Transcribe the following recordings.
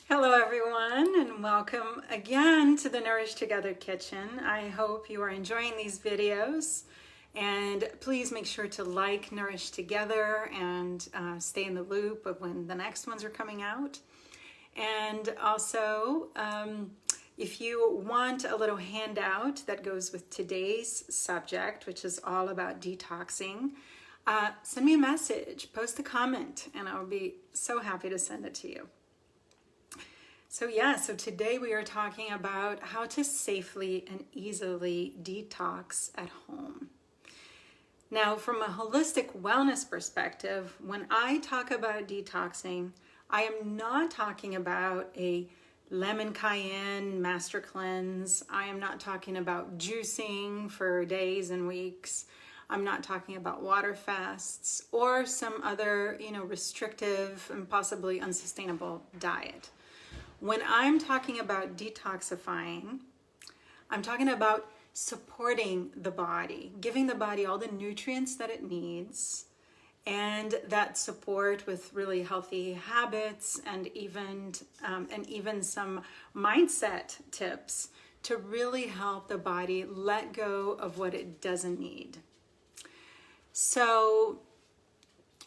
Hello everyone, and welcome again to the Nourish Together kitchen. I hope you are enjoying these videos, and please make sure to like Nourish Together and stay in the loop of when the next ones are coming out. And also, if you want a little handout that goes with today's subject, which is all about detoxing, send me a message, post a comment, and I'll be so happy to send it to you. So today we are talking about how to safely and easily detox at home. Now, from a holistic wellness perspective, when I talk about detoxing, I am not talking about a lemon cayenne master cleanse. I am not talking about juicing for days and weeks. I'm not talking about water fasts or some other, restrictive and possibly unsustainable diet. When I'm talking about detoxifying, I'm talking about supporting the body, giving the body all the nutrients that it needs, and that support with really healthy habits and even some mindset tips to really help the body let go of what it doesn't need. So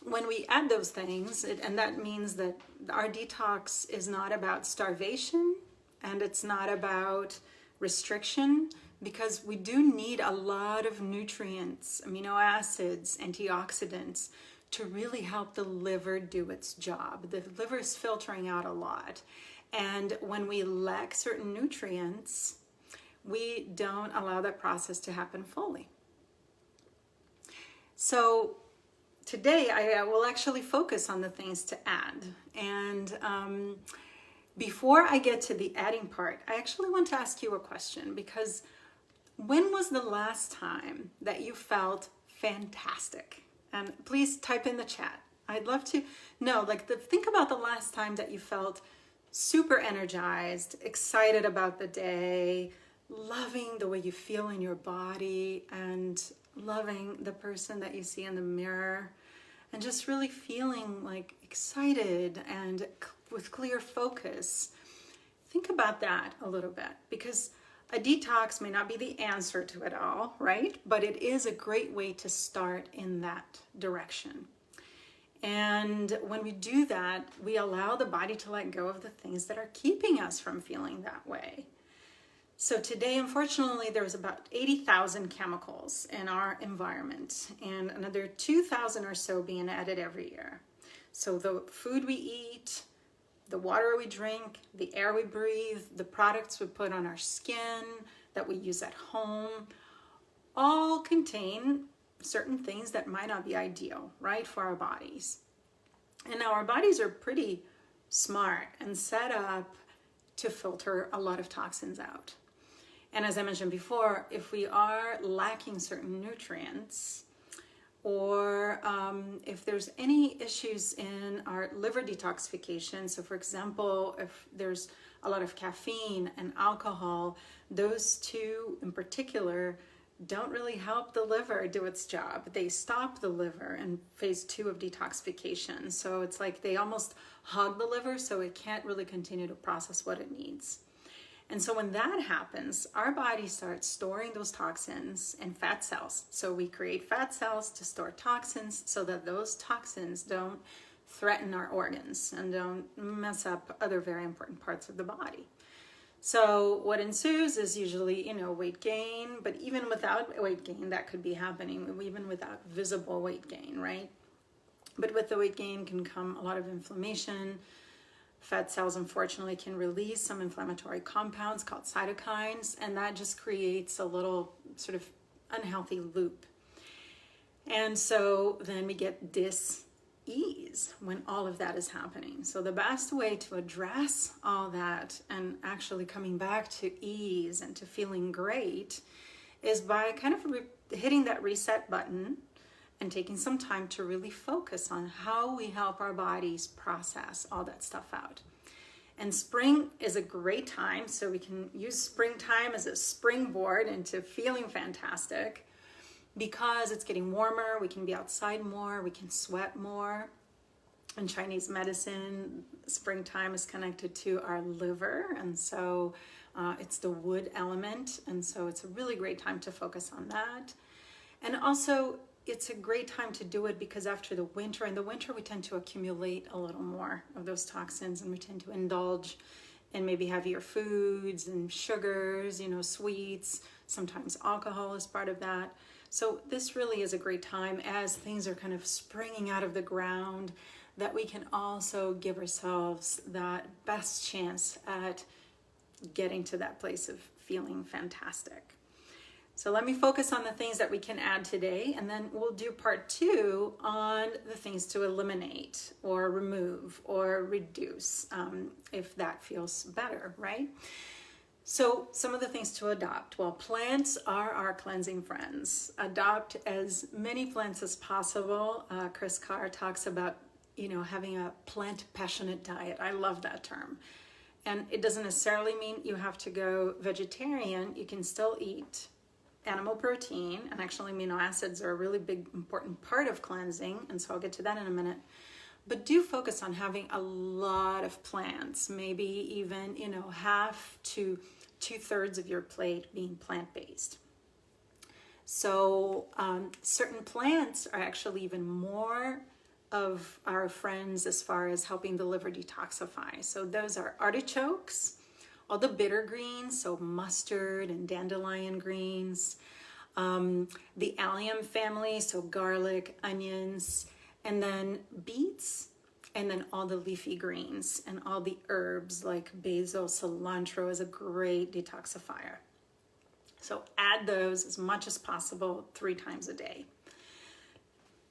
when we add those things, and that means that our detox is not about starvation and it's not about restriction, because we do need a lot of nutrients, amino acids, antioxidants to really help the liver do its job. The liver is filtering out a lot. And when we lack certain nutrients, we don't allow that process to happen fully. So today, I will actually focus on the things to add. And before I get to the adding part, I actually want to ask you a question, because when was the last time that you felt fantastic? And please type in the chat. I'd love to know, think about the last time that you felt super energized, excited about the day, loving the way you feel in your body, and loving the person that you see in the mirror, and just really feeling like excited and with clear focus. Think about that a little bit, because a detox may not be the answer to it all, right? But it is a great way to start in that direction. And when we do that, we allow the body to let go of the things that are keeping us from feeling that way. So today, unfortunately, there's about 80,000 chemicals in our environment, and another 2,000 or so being added every year. So the food we eat, the water we drink, the air we breathe, the products we put on our skin, that we use at home, all contain certain things that might not be ideal, right, for our bodies. And now our bodies are pretty smart and set up to filter a lot of toxins out. And as I mentioned before, if we are lacking certain nutrients, or if there's any issues in our liver detoxification, so for example, if there's a lot of caffeine and alcohol, those two in particular don't really help the liver do its job. They stop the liver in phase 2 of detoxification. So it's like they almost hug the liver so it can't really continue to process what it needs. And so when that happens, our body starts storing those toxins in fat cells. So we create fat cells to store toxins so that those toxins don't threaten our organs and don't mess up other very important parts of the body. So what ensues is usually, weight gain, but even without weight gain, that could be happening, even without visible weight gain, right? But with the weight gain can come a lot of inflammation. Fat cells, unfortunately, can release some inflammatory compounds called cytokines, and that just creates a little sort of unhealthy loop. And so then we get dis-ease when all of that is happening. So the best way to address all that and actually coming back to ease and to feeling great is by kind of hitting that reset button and taking some time to really focus on how we help our bodies process all that stuff out. And spring is a great time, so we can use springtime as a springboard into feeling fantastic, because it's getting warmer, we can be outside more, we can sweat more. In Chinese medicine, springtime is connected to our liver, and so it's the wood element, and so it's a really great time to focus on that. And also, it's a great time to do it because after the winter, in the winter we tend to accumulate a little more of those toxins, and we tend to indulge in maybe heavier foods and sugars, sweets. Sometimes alcohol is part of that. So this really is a great time as things are kind of springing out of the ground, that we can also give ourselves that best chance at getting to that place of feeling fantastic. So let me focus on the things that we can add today, and then we'll do part 2 on the things to eliminate or remove or reduce, if that feels better, right? So some of the things to adopt. Well, plants are our cleansing friends. Adopt as many plants as possible. Chris Carr talks about, having a plant passionate diet. I love that term. And it doesn't necessarily mean you have to go vegetarian. You can still eat animal protein, and actually amino acids are a really big important part of cleansing, and so I'll get to that in a minute. But do focus on having a lot of plants, maybe even half to 2/3 of your plate being plant-based. So certain plants are actually even more of our friends as far as helping the liver detoxify. So those are artichokes, all the bitter greens, so mustard and dandelion greens, the allium family, so garlic, onions, and then beets, and then all the leafy greens and all the herbs like basil, cilantro is a great detoxifier. So add those as much as possible 3 times a day.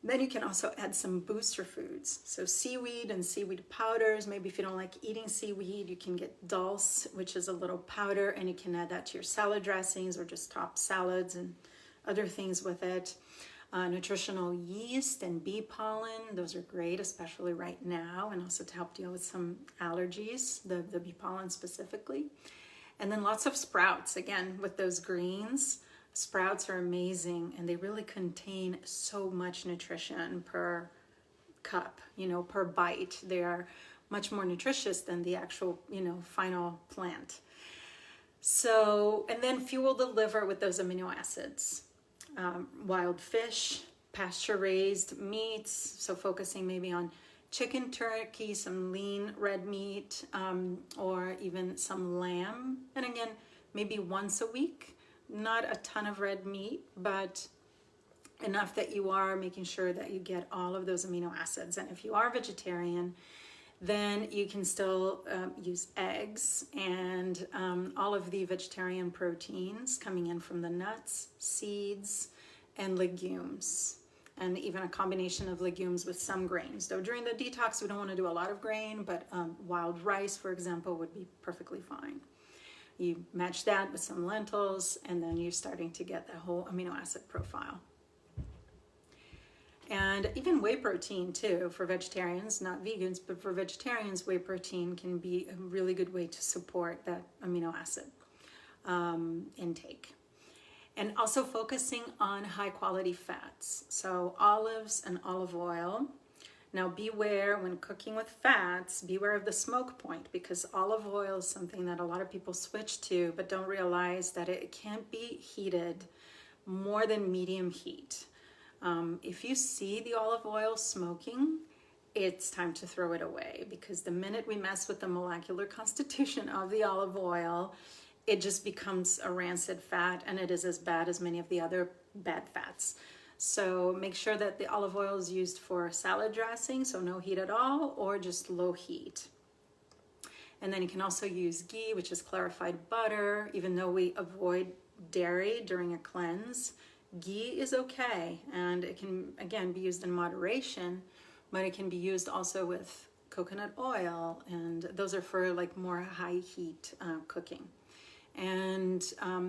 Then you can also add some booster foods. So seaweed and seaweed powders. Maybe if you don't like eating seaweed, you can get dulse, which is a little powder, and you can add that to your salad dressings or just top salads and other things with it. Nutritional yeast and bee pollen. Those are great, especially right now, and also to help deal with some allergies, the bee pollen specifically. And then lots of sprouts, again, with those greens. Sprouts are amazing, and they really contain so much nutrition per cup, per bite. They are much more nutritious than the actual, final plant. So, and then fuel the liver with those amino acids. Wild fish, pasture-raised meats, so focusing maybe on chicken, turkey, some lean red meat, or even some lamb. And again, maybe once a week. Not a ton of red meat, but enough that you are making sure that you get all of those amino acids. And if you are vegetarian, then you can still use eggs and all of the vegetarian proteins coming in from the nuts, seeds, and legumes. And even a combination of legumes with some grains. Though during the detox, we don't want to do a lot of grain, but wild rice, for example, would be perfectly fine. You match that with some lentils, and then you're starting to get the whole amino acid profile. And even whey protein too, for vegetarians, not vegans, but for vegetarians, whey protein can be a really good way to support that amino acid intake. And also focusing on high quality fats. So olives and olive oil. Now beware when cooking with fats, beware of the smoke point, because olive oil is something that a lot of people switch to but don't realize that it can't be heated more than medium heat. If you see the olive oil smoking, it's time to throw it away, because the minute we mess with the molecular constitution of the olive oil, it just becomes a rancid fat, and it is as bad as many of the other bad fats. So make sure that the olive oil is used for salad dressing, so no heat at all, or just low heat. And then you can also use ghee, which is clarified butter. Even though we avoid dairy during a cleanse, ghee is okay, and it can, again, be used in moderation, but it can be used also with coconut oil, and those are for like more high heat cooking. And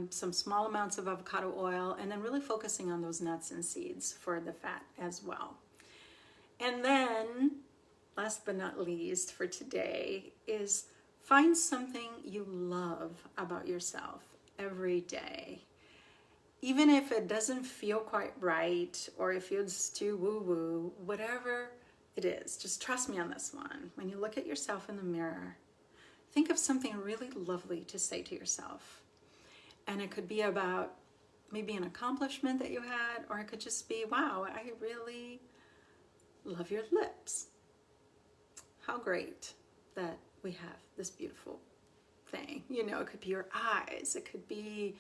some small amounts of avocado oil, and then really focusing on those nuts and seeds for the fat as well. And then, last but not least for today, is find something you love about yourself every day. Even if it doesn't feel quite right, or it feels too woo-woo, whatever it is. Just trust me on this one. When you look at yourself in the mirror, think of something really lovely to say to yourself. And it could be about maybe an accomplishment that you had, or it could just be, wow, I really love your lips. How great that we have this beautiful thing. You know, it could be your eyes. It could be,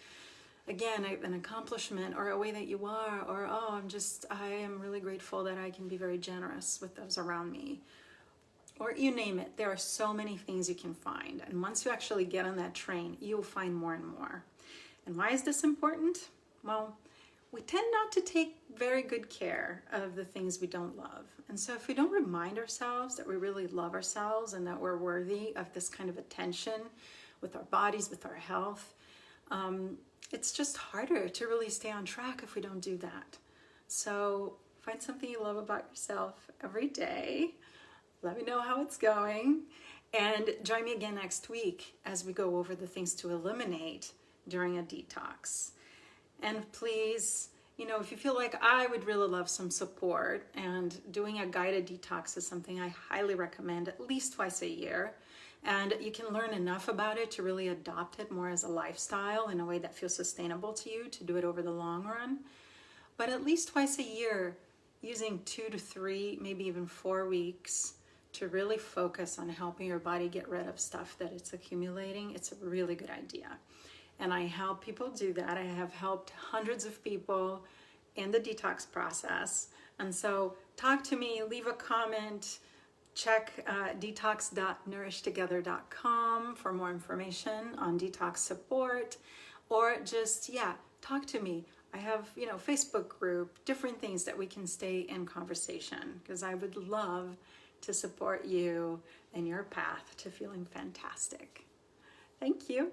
again, an accomplishment or a way that you are, or, oh, I am really grateful that I can be very generous with those around me. Or you name it. There are so many things you can find. And once you actually get on that train, you'll find more and more. And why is this important? Well, we tend not to take very good care of the things we don't love. And so if we don't remind ourselves that we really love ourselves and that we're worthy of this kind of attention with our bodies, with our health, it's just harder to really stay on track if we don't do that. So find something you love about yourself every day. Let me know how it's going. And join me again next week as we go over the things to eliminate during a detox. And please, if you feel like I would really love some support, and doing a guided detox is something I highly recommend at least twice a year. And you can learn enough about it to really adopt it more as a lifestyle in a way that feels sustainable to you, to do it over the long run. But at least twice a year, using 2 to 3, maybe even 4 weeks to really focus on helping your body get rid of stuff that it's accumulating, it's a really good idea. And I help people do that. I have helped hundreds of people in the detox process. And so talk to me, leave a comment, check detox.nourishtogether.com for more information on detox support, or just, talk to me. I have, Facebook group, different things that we can stay in conversation, because I would love to support you in your path to feeling fantastic. Thank you.